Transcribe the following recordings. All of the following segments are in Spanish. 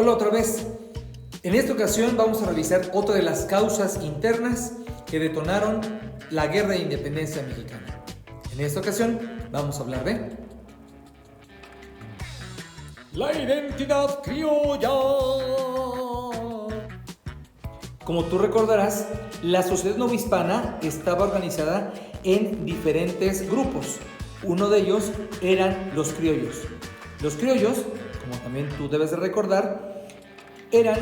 Hola otra vez. En esta ocasión vamos a revisar otra de las causas internas que detonaron la Guerra de Independencia Mexicana. En esta ocasión vamos a hablar de la identidad criolla. Como tú recordarás, la sociedad novohispana estaba organizada en diferentes grupos. Uno de ellos eran los criollos. Los criollos, como también tú debes de recordar, eran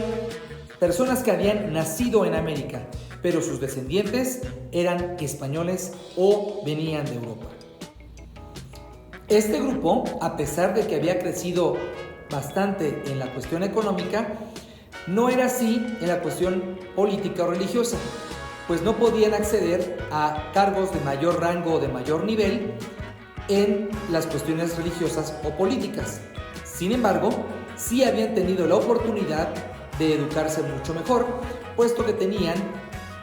personas que habían nacido en América, pero sus descendientes eran españoles o venían de Europa. Este grupo, a pesar de que había crecido bastante en la cuestión económica, no era así en la cuestión política o religiosa, pues no podían acceder a cargos de mayor rango o de mayor nivel en las cuestiones religiosas o políticas. Sin embargo, sí habían tenido la oportunidad de educarse mucho mejor, puesto que tenían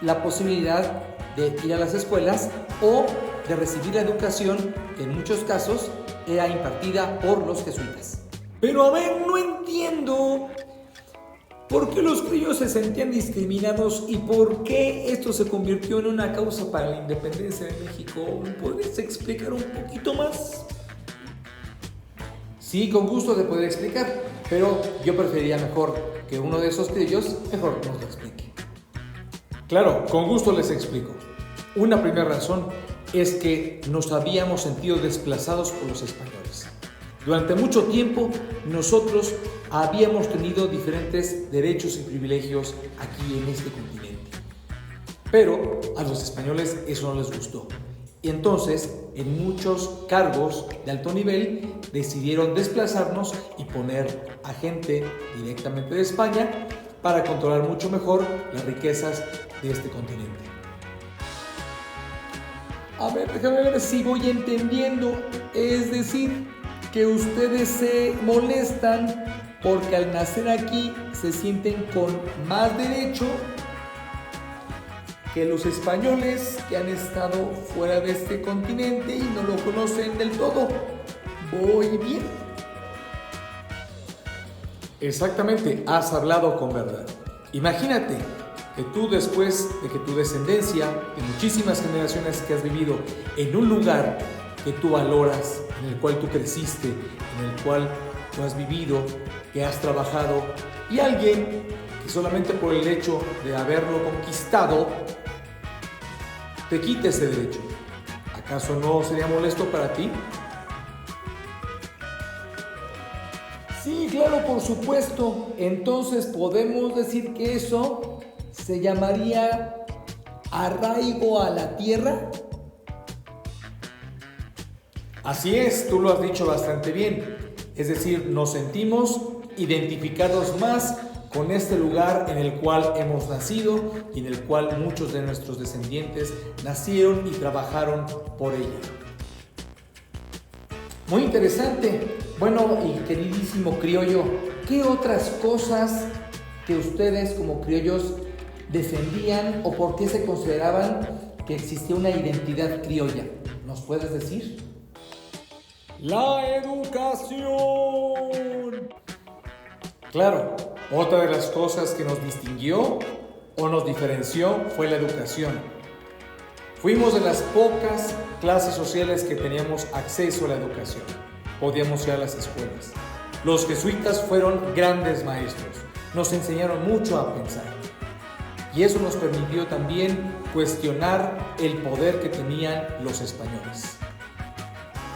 la posibilidad de ir a las escuelas o de recibir la educación que en muchos casos era impartida por los jesuitas. Pero a ver, no entiendo por qué los criollos se sentían discriminados y por qué esto se convirtió en una causa para la independencia de México. ¿Me podrías explicar un poquito más? Sí, con gusto te podría explicar, pero yo preferiría mejor que uno de esos criollos mejor nos lo explique. Claro, con gusto les explico. Una primera razón es que nos habíamos sentido desplazados por los españoles. Durante mucho tiempo nosotros habíamos tenido diferentes derechos y privilegios aquí en este continente. Pero a los españoles eso no les gustó. Y entonces, en muchos cargos de alto nivel, decidieron desplazarnos y poner a gente directamente de España para controlar mucho mejor las riquezas de este continente. A ver, déjame ver si voy entendiendo. Es decir, que ustedes se molestan porque al nacer aquí se sienten con más derecho que los españoles que han estado fuera de este continente y no lo conocen del todo. ¿Voy bien? Exactamente, has hablado con verdad. Imagínate que tú, después de que tu descendencia, de muchísimas generaciones que has vivido en un lugar que tú valoras, en el cual tú creciste, en el cual tú has vivido, que has trabajado, y alguien que solamente por el hecho de haberlo conquistado te quite ese derecho. ¿Acaso no sería molesto para ti? Sí, claro, por supuesto. Entonces podemos decir que eso se llamaría arraigo a la tierra. Así es, tú lo has dicho bastante bien. Es decir, nos sentimos identificados más con este lugar en el cual hemos nacido y en el cual muchos de nuestros descendientes nacieron y trabajaron por ella. Muy interesante. Bueno, y queridísimo criollo, ¿qué otras cosas que ustedes como criollos defendían o por qué se consideraban que existía una identidad criolla? ¿Nos puedes decir? La educación. Claro, otra de las cosas que nos distinguió o nos diferenció fue la educación. Fuimos de las pocas clases sociales que teníamos acceso a la educación. Podíamos ir a las escuelas. Los jesuitas fueron grandes maestros. Nos enseñaron mucho a pensar. Y eso nos permitió también cuestionar el poder que tenían los españoles.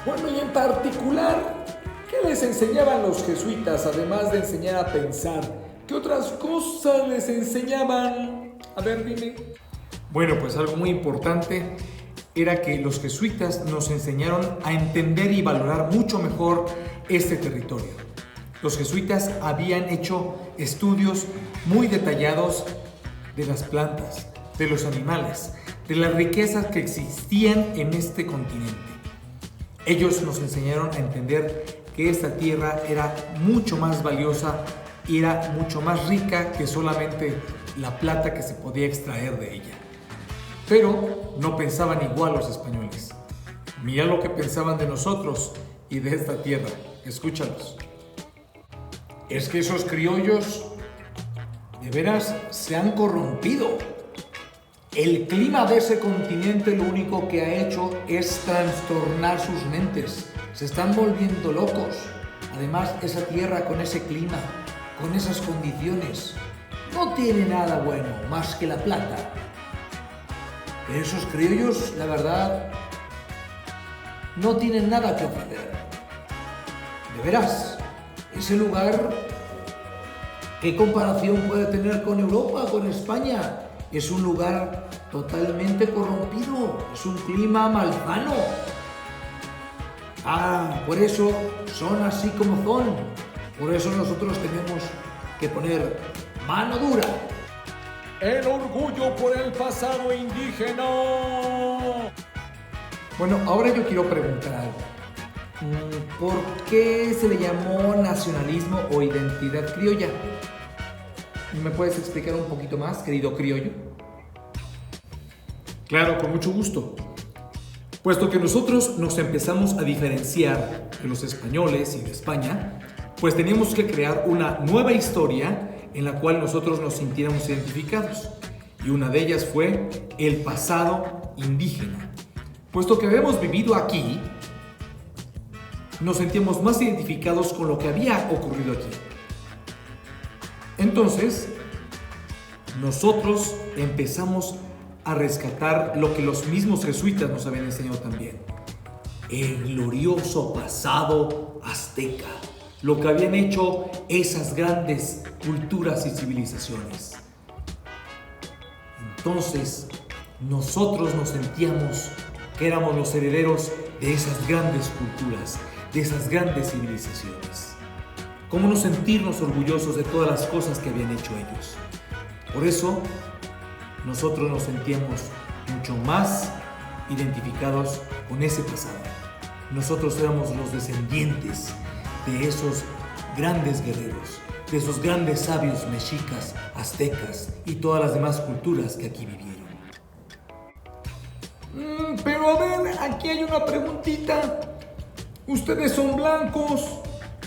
Bueno, y en particular, ¿qué les enseñaban los jesuitas, además de enseñar a pensar? ¿Qué otras cosas les enseñaban? A ver, dime. Bueno, pues algo muy importante era que los jesuitas nos enseñaron a entender y valorar mucho mejor este territorio. Los jesuitas habían hecho estudios muy detallados de las plantas, de los animales, de las riquezas que existían en este continente. Ellos nos enseñaron a entender que esta tierra era mucho más valiosa y era mucho más rica que solamente la plata que se podía extraer de ella. Pero no pensaban igual los españoles. Mira lo que pensaban de nosotros y de esta tierra. Escúchalos. Es que esos criollos de veras se han corrompido. El clima de ese continente lo único que ha hecho es trastornar sus mentes. Se están volviendo locos. Además, esa tierra con ese clima, con esas condiciones, no tiene nada bueno más que la plata. Pero esos criollos, la verdad, no tienen nada que ofrecer. De veras, ese lugar, ¿qué comparación puede tener con Europa, con España? Es un lugar totalmente corrompido, es un clima malsano. Por eso son así como son. Por eso nosotros tenemos que poner mano dura. El orgullo por el pasado indígena. Bueno, ahora yo quiero preguntar algo. ¿Por qué se le llamó nacionalismo o identidad criolla? ¿Me puedes explicar un poquito más, querido criollo? Claro, con mucho gusto. Puesto que nosotros nos empezamos a diferenciar de los españoles y de España, pues teníamos que crear una nueva historia en la cual nosotros nos sintiéramos identificados. Y una de ellas fue el pasado indígena. Puesto que habíamos vivido aquí, nos sentíamos más identificados con lo que había ocurrido aquí. Entonces, nosotros empezamos a rescatar lo que los mismos jesuitas nos habían enseñado también. El glorioso pasado azteca, lo que habían hecho esas grandes culturas y civilizaciones. Entonces, nosotros nos sentíamos que éramos los herederos de esas grandes culturas, de esas grandes civilizaciones. ¿Cómo no sentirnos orgullosos de todas las cosas que habían hecho ellos? Por eso, nosotros nos sentíamos mucho más identificados con ese pasado. Nosotros éramos los descendientes de esos grandes guerreros, de esos grandes sabios mexicas, aztecas y todas las demás culturas que aquí vivieron. Pero a ver, aquí hay una preguntita. Ustedes son blancos,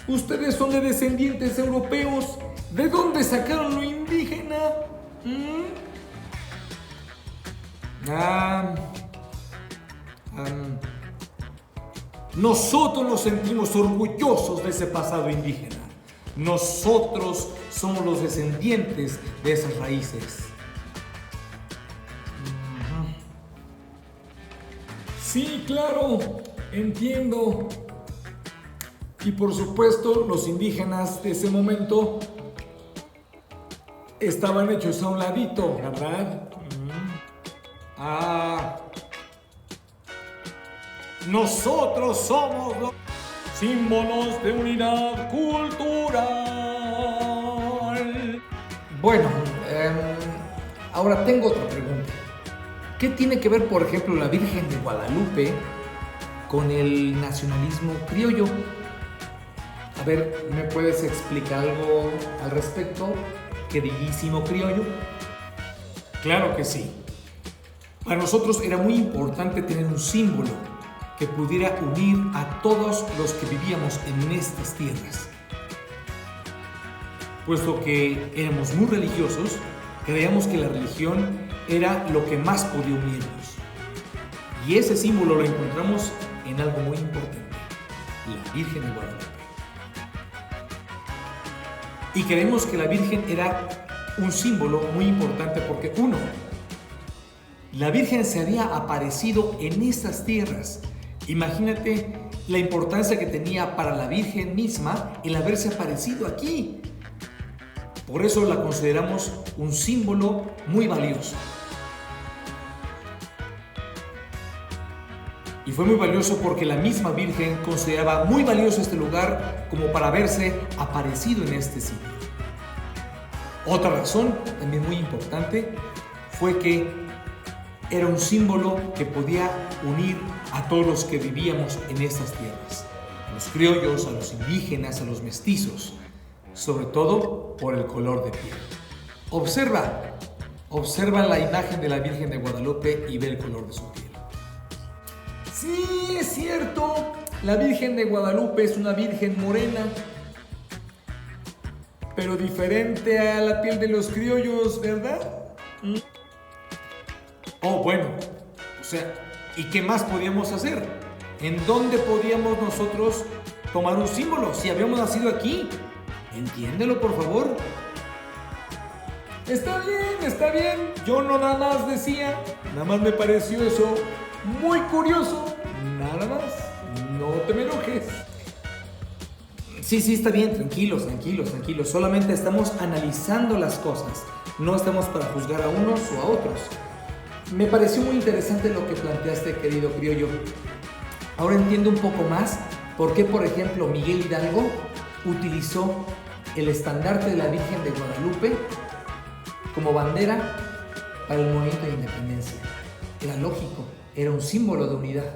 ustedes son de descendientes europeos. ¿De dónde sacaron lo indígena? Nosotros nos sentimos orgullosos de ese pasado indígena. Nosotros somos los descendientes de esas raíces. Sí, claro, entiendo. Y por supuesto, los indígenas de ese momento estaban hechos a un ladito, ¿verdad? Nosotros somos los símbolos de unidad cultural. Bueno, ahora tengo otra pregunta. ¿Qué tiene que ver, por ejemplo, la Virgen de Guadalupe con el nacionalismo criollo? A ver, ¿me puedes explicar algo al respecto, queridísimo criollo? Claro que sí. Para nosotros era muy importante tener un símbolo que pudiera unir a todos los que vivíamos en estas tierras. Puesto que éramos muy religiosos, creíamos que la religión era lo que más podía unirnos. Y ese símbolo lo encontramos en algo muy importante, la Virgen de Guadalupe. Y creemos que la Virgen era un símbolo muy importante porque, uno, la Virgen se había aparecido en estas tierras. Imagínate la importancia que tenía para la Virgen misma el haberse aparecido aquí. Por eso la consideramos un símbolo muy valioso. Y fue muy valioso porque la misma Virgen consideraba muy valioso este lugar como para haberse aparecido en este sitio. Otra razón, también muy importante, fue que era un símbolo que podía unir a todos los que vivíamos en estas tierras. A los criollos, a los indígenas, a los mestizos, sobre todo por el color de piel. Observa la imagen de la Virgen de Guadalupe y ve el color de su piel. Sí, es cierto, la Virgen de Guadalupe es una virgen morena. pero diferente a la piel de los criollos, ¿verdad? Oh, bueno, o sea, ¿y qué más podíamos hacer? ¿En dónde podíamos nosotros tomar un símbolo si habíamos nacido aquí? Entiéndelo, por favor. Está bien. Yo no nada más decía, nada más me pareció eso muy curioso. Nada más. No te me enojes. Sí, está bien. Tranquilos. Solamente estamos analizando las cosas. No estamos para juzgar a unos o a otros. Me pareció muy interesante lo que planteaste, querido criollo. Ahora entiendo un poco más por qué, por ejemplo, Miguel Hidalgo utilizó el estandarte de la Virgen de Guadalupe como bandera para el movimiento de independencia. Era lógico, era un símbolo de unidad.